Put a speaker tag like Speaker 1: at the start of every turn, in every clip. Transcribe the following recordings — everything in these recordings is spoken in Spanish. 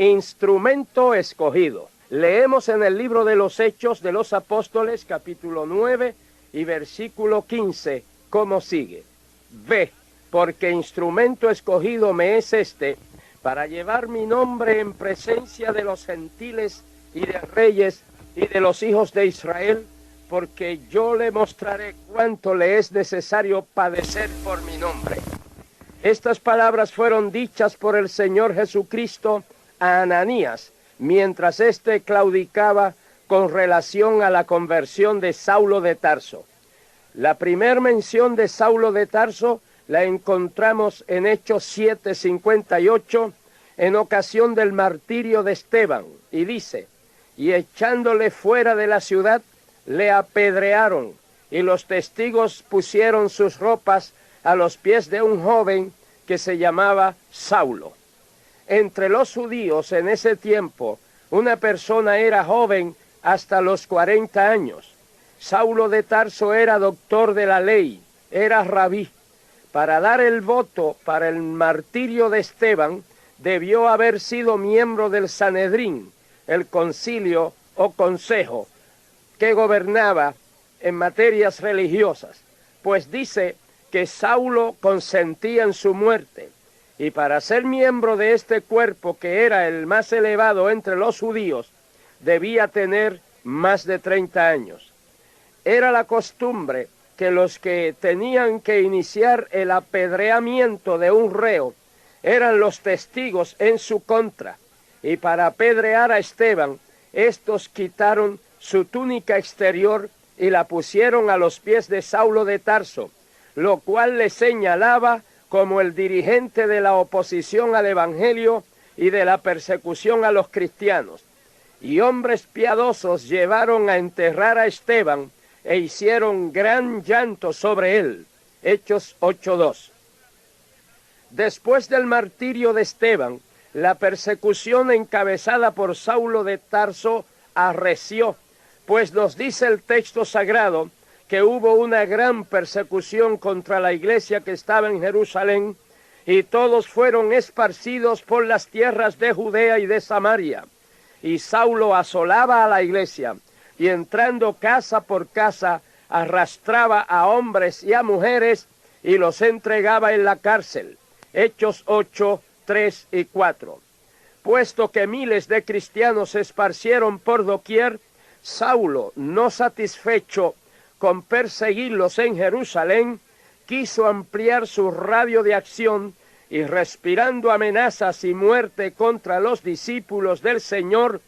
Speaker 1: Instrumento escogido. Leemos en el libro de los Hechos de los Apóstoles, capítulo 9 y versículo 15, como sigue. Ve, porque instrumento escogido me es este, para llevar mi nombre en presencia de los gentiles y de reyes y de los hijos de Israel, porque yo le mostraré cuánto le es necesario padecer por mi nombre. Estas palabras fueron dichas por el Señor Jesucristo a Ananías, mientras éste claudicaba con relación a la conversión de Saulo de Tarso. La primer mención de Saulo de Tarso la encontramos en Hechos 7:58, en ocasión del martirio de Esteban, y dice: y echándole fuera de la ciudad, le apedrearon, y los testigos pusieron sus ropas a los pies de un joven que se llamaba Saulo. Entre los judíos en ese tiempo, una persona era joven hasta los 40 años. Saulo de Tarso era doctor de la ley, era rabí. Para dar el voto para el martirio de Esteban, debió haber sido miembro del Sanedrín, el concilio o consejo que gobernaba en materias religiosas, pues dice que Saulo consentía en su muerte, y para ser miembro de este cuerpo, que era el más elevado entre los judíos, debía tener más de 30 años. Era la costumbre que los que tenían que iniciar el apedreamiento de un reo eran los testigos en su contra, y para apedrear a Esteban, estos quitaron su túnica exterior y la pusieron a los pies de Saulo de Tarso, lo cual le señalaba como el dirigente de la oposición al evangelio y de la persecución a los cristianos. Y hombres piadosos llevaron a enterrar a Esteban e hicieron gran llanto sobre él. Hechos 8:2. Después del martirio de Esteban, la persecución encabezada por Saulo de Tarso arreció, pues nos dice el texto sagrado que hubo una gran persecución contra la iglesia que estaba en Jerusalén, y todos fueron esparcidos por las tierras de Judea y de Samaria. Y Saulo asolaba a la iglesia, y entrando casa por casa, arrastraba a hombres y a mujeres, y los entregaba en la cárcel. Hechos 8, 3 y 4. Puesto que miles de cristianos se esparcieron por doquier, Saulo, no satisfecho con perseguirlos en Jerusalén, quiso ampliar su radio de acción, y respirando amenazas y muerte contra los discípulos del Señor,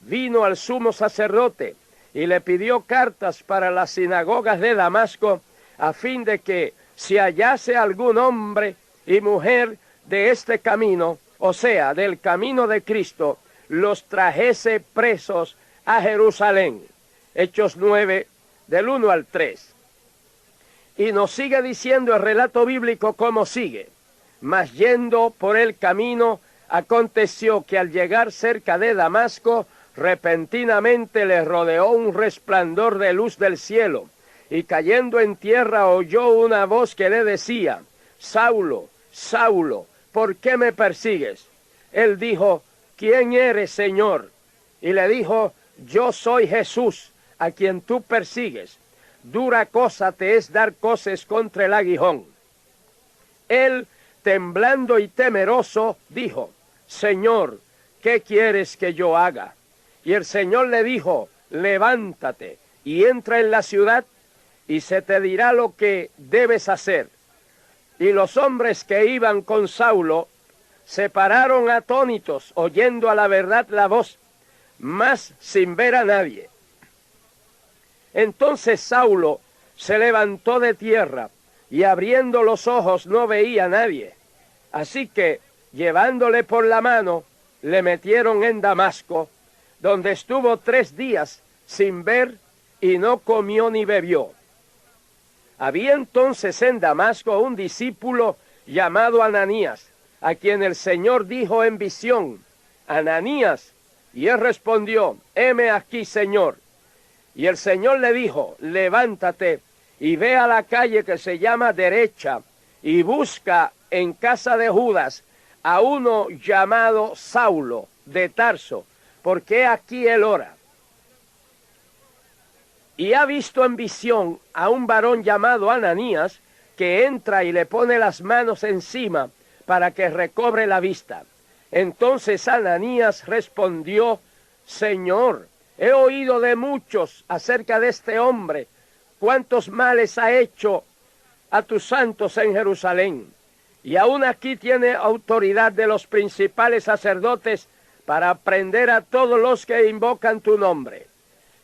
Speaker 1: vino al sumo sacerdote y le pidió cartas para las sinagogas de Damasco, a fin de que, si hallase algún hombre y mujer de este camino, o sea, del camino de Cristo, los trajese presos a Jerusalén. Hechos 9, del 1 al 3. Y nos sigue diciendo el relato bíblico como sigue: mas yendo por el camino, aconteció que al llegar cerca de Damasco, repentinamente le rodeó un resplandor de luz del cielo, y cayendo en tierra oyó una voz que le decía: Saulo, Saulo, ¿por qué me persigues? Él dijo: ¿quién eres, Señor? Y le dijo: yo soy Jesús, a quien tú persigues. Dura cosa te es dar coces contra el aguijón. Él, temblando y temeroso, dijo: Señor, ¿qué quieres que yo haga? Y el Señor le dijo: levántate y entra en la ciudad, y se te dirá lo que debes hacer. Y los hombres que iban con Saulo se pararon atónitos, oyendo a la verdad la voz, mas sin ver a nadie. Entonces Saulo se levantó de tierra, y abriendo los ojos no veía a nadie. Así que, llevándole por la mano, le metieron en Damasco, donde estuvo 3 días sin ver, y no comió ni bebió. Había entonces en Damasco un discípulo llamado Ananías, a quien el Señor dijo en visión: Ananías. Y él respondió: heme aquí, Señor. Y el Señor le dijo: levántate y ve a la calle que se llama Derecha, y busca en casa de Judas a uno llamado Saulo, de Tarso, porque aquí él ora. Y ha visto en visión a un varón llamado Ananías, que entra y le pone las manos encima para que recobre la vista. Entonces Ananías respondió: Señor, he oído de muchos acerca de este hombre, cuántos males ha hecho a tus santos en Jerusalén. Y aún aquí tiene autoridad de los principales sacerdotes para prender a todos los que invocan tu nombre.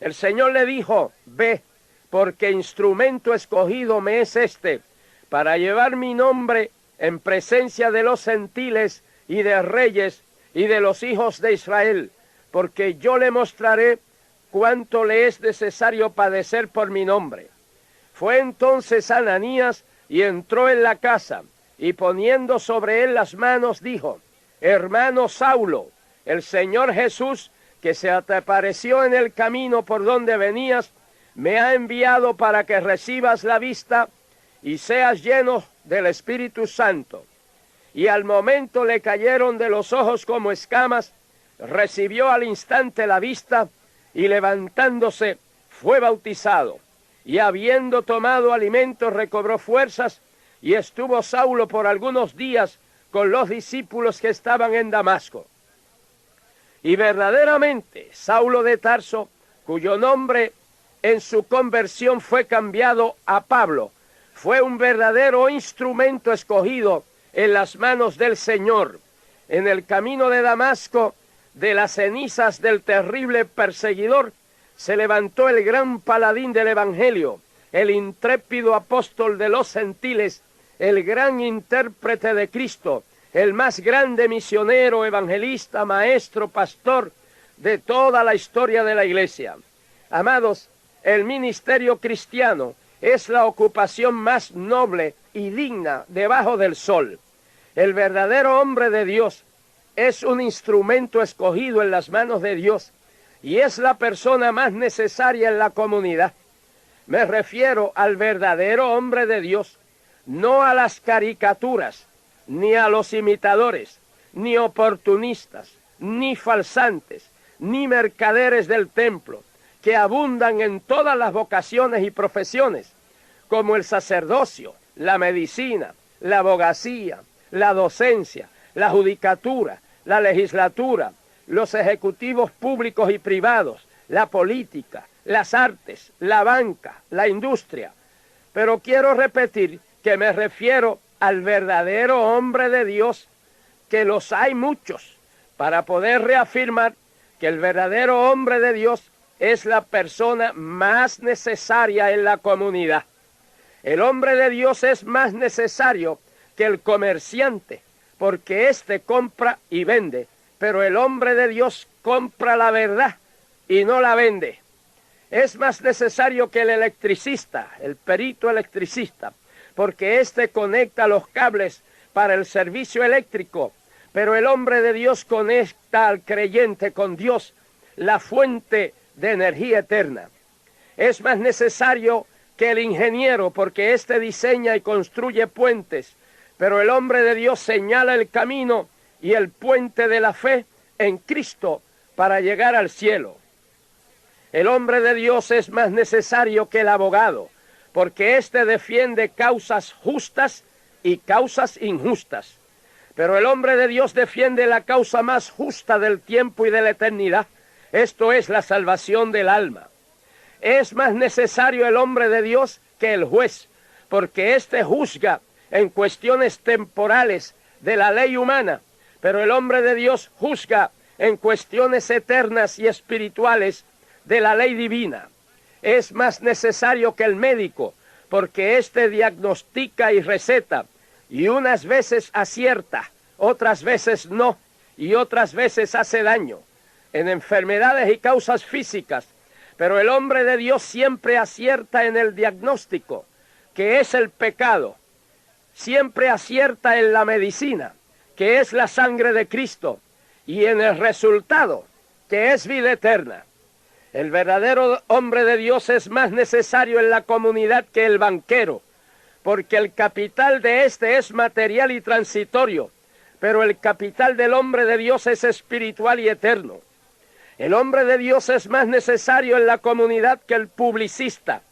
Speaker 1: El Señor le dijo: ve, porque instrumento escogido me es este, para llevar mi nombre en presencia de los gentiles y de reyes y de los hijos de Israel, porque yo le mostraré cuánto le es necesario padecer por mi nombre. Fue entonces Ananías y entró en la casa, y poniendo sobre él las manos dijo: Hermano Saulo, el Señor Jesús, que se te apareció en el camino por donde venías, me ha enviado para que recibas la vista y seas lleno del Espíritu Santo. Y al momento le cayeron de los ojos como escamas, recibió al instante la vista, y levantándose fue bautizado. Y habiendo tomado alimento recobró fuerzas, y estuvo Saulo por algunos días con los discípulos que estaban en Damasco. Y verdaderamente Saulo de Tarso, cuyo nombre en su conversión fue cambiado a Pablo, fue un verdadero instrumento escogido en las manos del Señor. En el camino de Damasco, de las cenizas del terrible perseguidor, se levantó el gran paladín del Evangelio, el intrépido apóstol de los gentiles, el gran intérprete de Cristo, el más grande misionero, evangelista, maestro, pastor de toda la historia de la Iglesia. Amados, el ministerio cristiano es la ocupación más noble y digna debajo del sol. El verdadero hombre de Dios es un instrumento escogido en las manos de Dios y es la persona más necesaria en la comunidad. Me refiero al verdadero hombre de Dios, no a las caricaturas, ni a los imitadores, ni oportunistas, ni falsantes, ni mercaderes del templo, que abundan en todas las vocaciones y profesiones, como el sacerdocio, la medicina, la abogacía, la docencia, la judicatura, la legislatura, los ejecutivos públicos y privados, la política, las artes, la banca, la industria. Pero quiero repetir que me refiero al verdadero hombre de Dios, que los hay muchos, para poder reafirmar que el verdadero hombre de Dios es la persona más necesaria en la comunidad. El hombre de Dios es más necesario que el comerciante, porque éste compra y vende, pero el hombre de Dios compra la verdad y no la vende. Es más necesario que el electricista, el perito electricista, porque éste conecta los cables para el servicio eléctrico, pero el hombre de Dios conecta al creyente con Dios, la fuente de energía eterna. Es más necesario que el ingeniero, porque éste diseña y construye puentes, pero el hombre de Dios señala el camino y el puente de la fe en Cristo para llegar al cielo. El hombre de Dios es más necesario que el abogado, porque éste defiende causas justas y causas injustas. Pero el hombre de Dios defiende la causa más justa del tiempo y de la eternidad, esto es la salvación del alma. Es más necesario el hombre de Dios que el juez, porque éste juzga en cuestiones temporales de la ley humana, pero el hombre de Dios juzga en cuestiones eternas y espirituales de la ley divina. Es más necesario que el médico, porque éste diagnostica y receta, y unas veces acierta, otras veces no, y otras veces hace daño en enfermedades y causas físicas, pero el hombre de Dios siempre acierta en el diagnóstico, que es el pecado, siempre acierta en la medicina, que es la sangre de Cristo, y en el resultado, que es vida eterna. El verdadero hombre de Dios es más necesario en la comunidad que el banquero, porque el capital de éste es material y transitorio, pero el capital del hombre de Dios es espiritual y eterno. El hombre de Dios es más necesario en la comunidad que el publicista,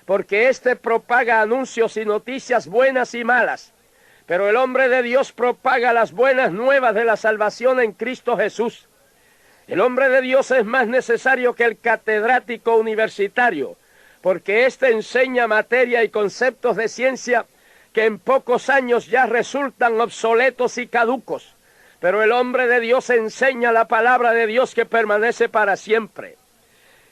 Speaker 1: porque éste propaga anuncios y noticias buenas y malas, pero el hombre de Dios propaga las buenas nuevas de la salvación en Cristo Jesús. El hombre de Dios es más necesario que el catedrático universitario, porque éste enseña materia y conceptos de ciencia que en pocos años ya resultan obsoletos y caducos. Pero el hombre de Dios enseña la palabra de Dios que permanece para siempre.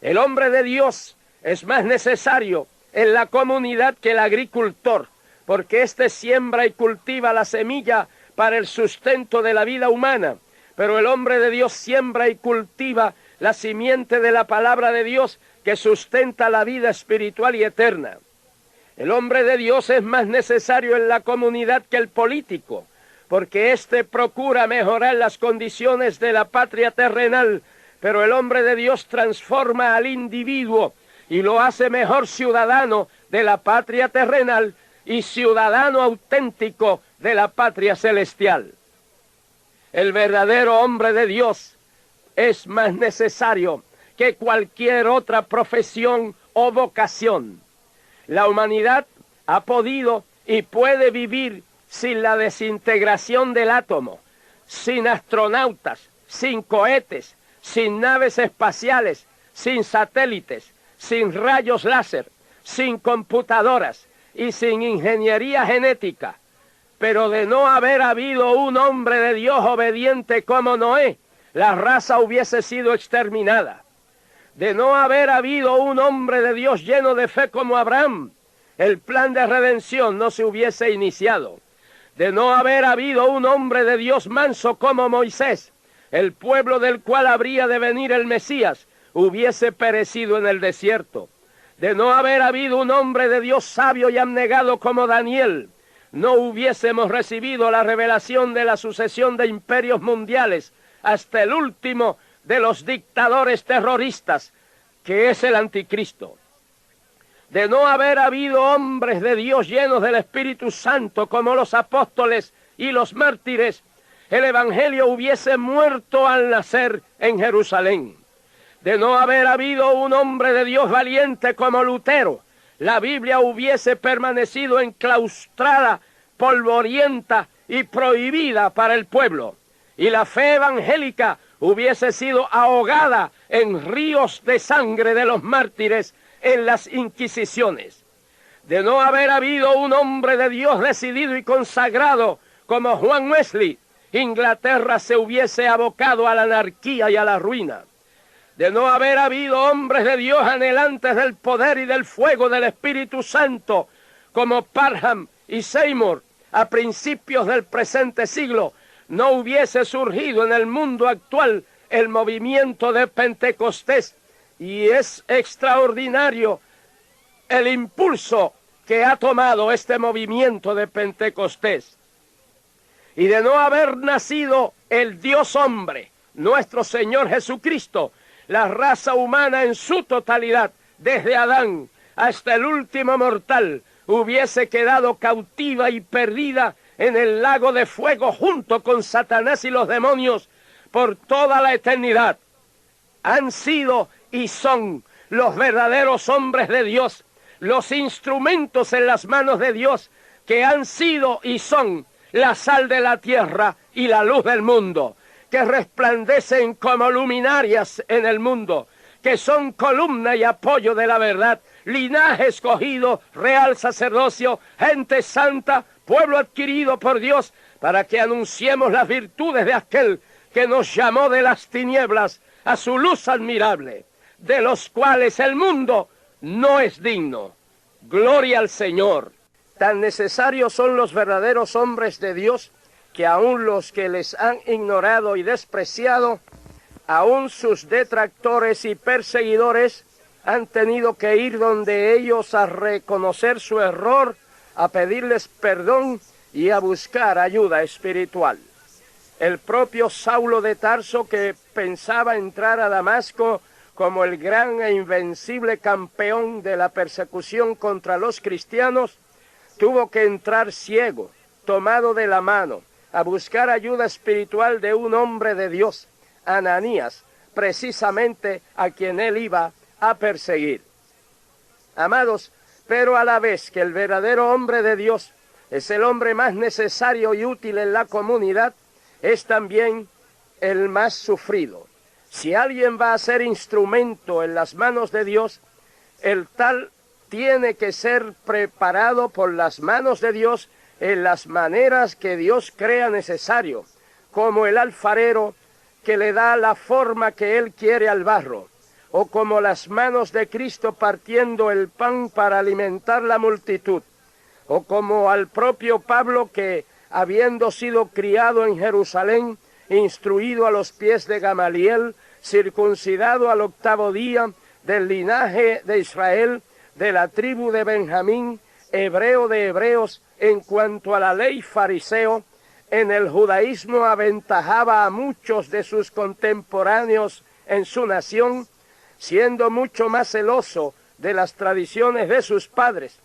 Speaker 1: El hombre de Dios es más necesario en la comunidad que el agricultor, porque éste siembra y cultiva la semilla para el sustento de la vida humana. Pero el hombre de Dios siembra y cultiva la simiente de la palabra de Dios que sustenta la vida espiritual y eterna. El hombre de Dios es más necesario en la comunidad que el político, porque éste procura mejorar las condiciones de la patria terrenal, pero el hombre de Dios transforma al individuo y lo hace mejor ciudadano de la patria terrenal y ciudadano auténtico de la patria celestial. El verdadero hombre de Dios es más necesario que cualquier otra profesión o vocación. La humanidad ha podido y puede vivir sin la desintegración del átomo, sin astronautas, sin cohetes, sin naves espaciales, sin satélites, sin rayos láser, sin computadoras y sin ingeniería genética. Pero de no haber habido un hombre de Dios obediente como Noé, la raza hubiese sido exterminada. De no haber habido un hombre de Dios lleno de fe como Abraham, el plan de redención no se hubiese iniciado. De no haber habido un hombre de Dios manso como Moisés, el pueblo del cual habría de venir el Mesías, hubiese perecido en el desierto. De no haber habido un hombre de Dios sabio y abnegado como Daniel, no hubiésemos recibido la revelación de la sucesión de imperios mundiales hasta el último de los dictadores terroristas, que es el anticristo. De no haber habido hombres de Dios llenos del Espíritu Santo como los apóstoles y los mártires, el Evangelio hubiese muerto al nacer en Jerusalén. De no haber habido un hombre de Dios valiente como Lutero, la Biblia hubiese permanecido enclaustrada, polvorienta y prohibida para el pueblo, y la fe evangélica hubiese sido ahogada en ríos de sangre de los mártires en las inquisiciones. De no haber habido un hombre de Dios decidido y consagrado como Juan Wesley, Inglaterra se hubiese abocado a la anarquía y a la ruina. De no haber habido hombres de Dios anhelantes del poder y del fuego del Espíritu Santo como Parham y Seymour a principios del presente siglo, no hubiese surgido en el mundo actual el movimiento de Pentecostés. Y es extraordinario el impulso que ha tomado este movimiento de Pentecostés. Y de no haber nacido el Dios hombre, nuestro Señor Jesucristo, la raza humana en su totalidad, desde Adán hasta el último mortal, hubiese quedado cautiva y perdida en el lago de fuego junto con Satanás y los demonios por toda la eternidad. Han sido y son los verdaderos hombres de Dios, los instrumentos en las manos de Dios, que han sido y son la sal de la tierra y la luz del mundo, que resplandecen como luminarias en el mundo, que son columna y apoyo de la verdad, linaje escogido, real sacerdocio, gente santa, pueblo adquirido por Dios, para que anunciemos las virtudes de aquel que nos llamó de las tinieblas a su luz admirable, de los cuales el mundo no es digno. Gloria al Señor. Tan necesarios son los verdaderos hombres de Dios, que aun los que les han ignorado y despreciado, aun sus detractores y perseguidores, han tenido que ir donde ellos a reconocer su error, a pedirles perdón y a buscar ayuda espiritual. El propio Saulo de Tarso, que pensaba entrar a Damasco como el gran e invencible campeón de la persecución contra los cristianos, tuvo que entrar ciego, tomado de la mano, a buscar ayuda espiritual de un hombre de Dios, Ananías, precisamente a quien él iba a perseguir. Amados, pero a la vez que el verdadero hombre de Dios es el hombre más necesario y útil en la comunidad, es también el más sufrido. Si alguien va a ser instrumento en las manos de Dios, el tal tiene que ser preparado por las manos de Dios en las maneras que Dios crea necesario, como el alfarero que le da la forma que él quiere al barro, o como las manos de Cristo partiendo el pan para alimentar la multitud, o como al propio Pablo que, habiendo sido criado en Jerusalén, instruido a los pies de Gamaliel, circuncidado al 8º día, del linaje de Israel, de la tribu de Benjamín, hebreo de hebreos, en cuanto a la ley fariseo, en el judaísmo aventajaba a muchos de sus contemporáneos en su nación, siendo mucho más celoso de las tradiciones de sus padres.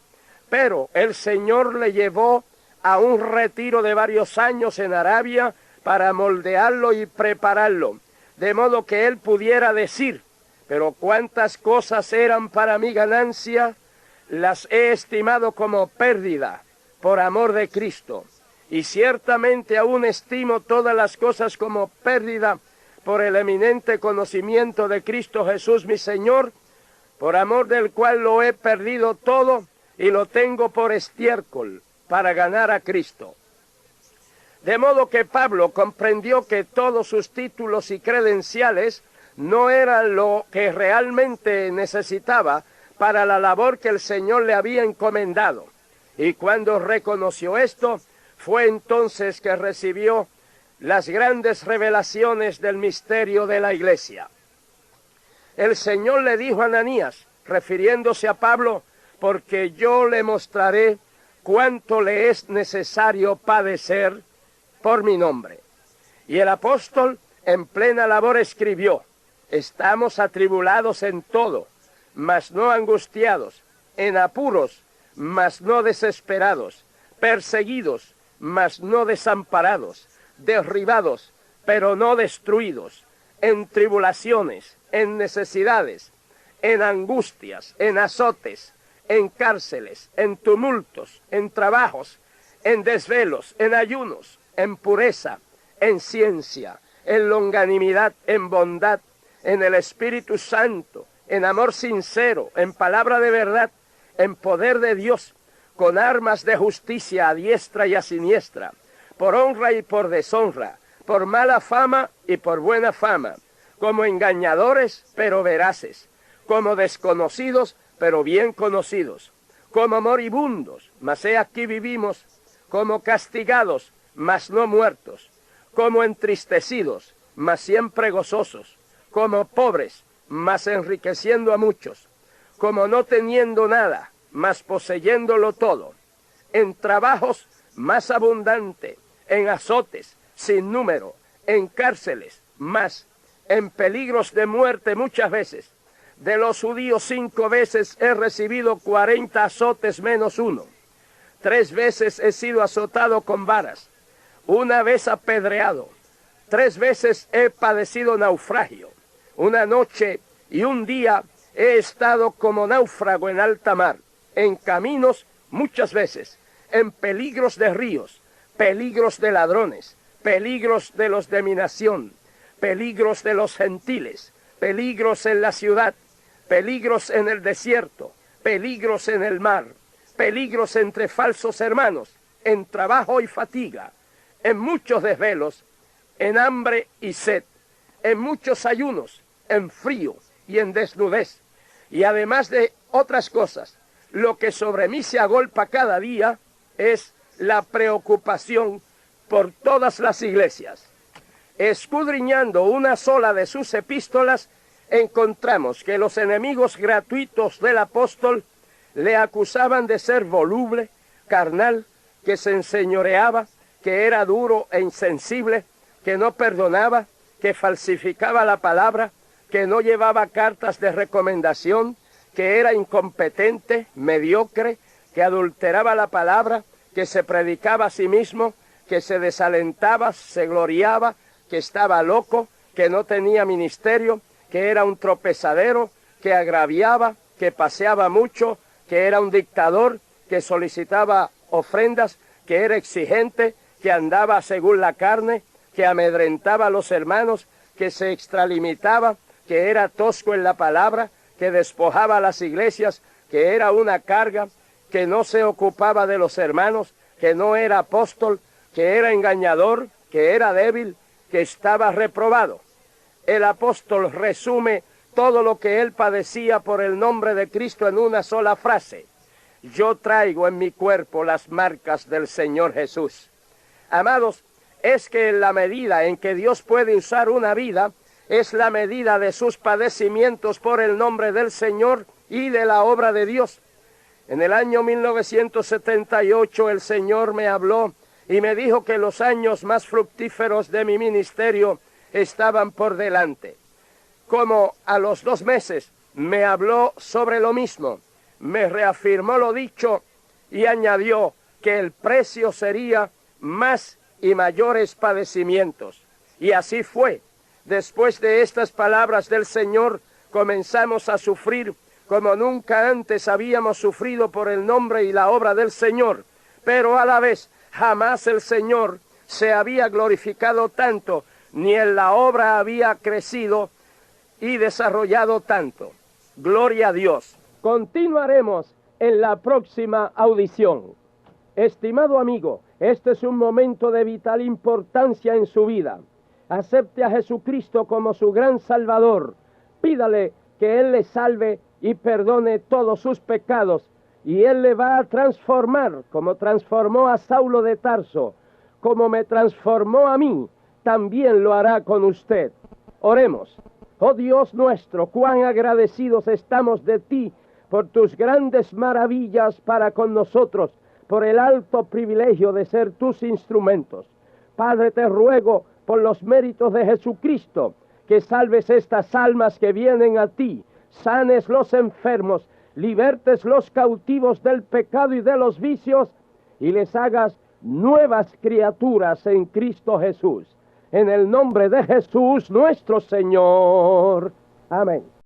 Speaker 1: Pero el Señor le llevó a un retiro de varios años en Arabia para moldearlo y prepararlo, de modo que él pudiera decir: pero cuántas cosas eran para mi ganancia, las he estimado como pérdida por amor de Cristo. Y ciertamente aún estimo todas las cosas como pérdida por el eminente conocimiento de Cristo Jesús mi Señor, por amor del cual lo he perdido todo y lo tengo por estiércol para ganar a Cristo. De modo que Pablo comprendió que todos sus títulos y credenciales no eran lo que realmente necesitaba para la labor que el Señor le había encomendado. Y cuando reconoció esto, fue entonces que recibió las grandes revelaciones del misterio de la iglesia. El Señor le dijo a Ananías, refiriéndose a Pablo: porque yo le mostraré cuánto le es necesario padecer por mi nombre. Y el apóstol en plena labor escribió: estamos atribulados en todo, mas no angustiados, en apuros, mas no desesperados, perseguidos, mas no desamparados, derribados, pero no destruidos, en tribulaciones, en necesidades, en angustias, en azotes, en cárceles, en tumultos, en trabajos, en desvelos, en ayunos, en pureza, en ciencia, en longanimidad, en bondad, en el Espíritu Santo, en amor sincero, en palabra de verdad, en poder de Dios, con armas de justicia a diestra y a siniestra, por honra y por deshonra, por mala fama y por buena fama, como engañadores pero veraces, como desconocidos pero bien conocidos, como moribundos, mas he aquí vivimos, como castigados, mas no muertos, como entristecidos, mas siempre gozosos, como pobres, mas enriqueciendo a muchos, como no teniendo nada, mas poseyéndolo todo, en trabajos más abundante, en azotes sin número, en cárceles más, en peligros de muerte muchas veces. De los judíos 5 veces he recibido 40 azotes menos uno. 3 veces he sido azotado con varas, 1 vez apedreado, 3 veces he padecido naufragio. 1 noche y 1 día he estado como náufrago en alta mar, en caminos muchas veces, en peligros de ríos, peligros de ladrones, peligros de los de mi nación, peligros de los gentiles, peligros en la ciudad, peligros en el desierto, peligros en el mar, peligros entre falsos hermanos, en trabajo y fatiga, en muchos desvelos, en hambre y sed, en muchos ayunos, en frío y en desnudez, y además de otras cosas, lo que sobre mí se agolpa cada día es la preocupación por todas las iglesias. Escudriñando una sola de sus epístolas, encontramos que los enemigos gratuitos del apóstol le acusaban de ser voluble, carnal, que se enseñoreaba, que era duro e insensible, que no perdonaba, que falsificaba la palabra, que no llevaba cartas de recomendación, que era incompetente, mediocre, que adulteraba la palabra, que se predicaba a sí mismo, que se desalentaba, se gloriaba, que estaba loco, que no tenía ministerio, que era un tropezadero, que agraviaba, que paseaba mucho, que era un dictador, que solicitaba ofrendas, que era exigente, que andaba según la carne, que amedrentaba a los hermanos, que se extralimitaba, que era tosco en la palabra, que despojaba a las iglesias, que era una carga, que no se ocupaba de los hermanos, que no era apóstol, que era engañador, que era débil, que estaba reprobado. El apóstol resume todo lo que él padecía por el nombre de Cristo en una sola frase: yo traigo en mi cuerpo las marcas del Señor Jesús. Amados, es que en la medida en que Dios puede usar una vida, es la medida de sus padecimientos por el nombre del Señor y de la obra de Dios. En el año 1978 el Señor me habló y me dijo que los años más fructíferos de mi ministerio estaban por delante. Como a los 2 meses me habló sobre lo mismo, me reafirmó lo dicho y añadió que el precio sería más y mayores padecimientos. Y así fue. Después de estas palabras del Señor, comenzamos a sufrir como nunca antes habíamos sufrido por el nombre y la obra del Señor, pero a la vez jamás el Señor se había glorificado tanto, ni en la obra había crecido y desarrollado tanto. Gloria a Dios. Continuaremos en la próxima audición. Estimado amigo, este es un momento de vital importancia en su vida. Acepte a Jesucristo como su gran Salvador. Pídale que Él le salve y perdone todos sus pecados, y Él le va a transformar, como transformó a Saulo de Tarso, como me transformó a mí, también lo hará con usted. Oremos. Oh Dios nuestro, cuán agradecidos estamos de ti por tus grandes maravillas para con nosotros, por el alto privilegio de ser tus instrumentos. Padre, te ruego por los méritos de Jesucristo, que salves estas almas que vienen a ti, sanes los enfermos, libertes los cautivos del pecado y de los vicios, y les hagas nuevas criaturas en Cristo Jesús. En el nombre de Jesús nuestro Señor. Amén.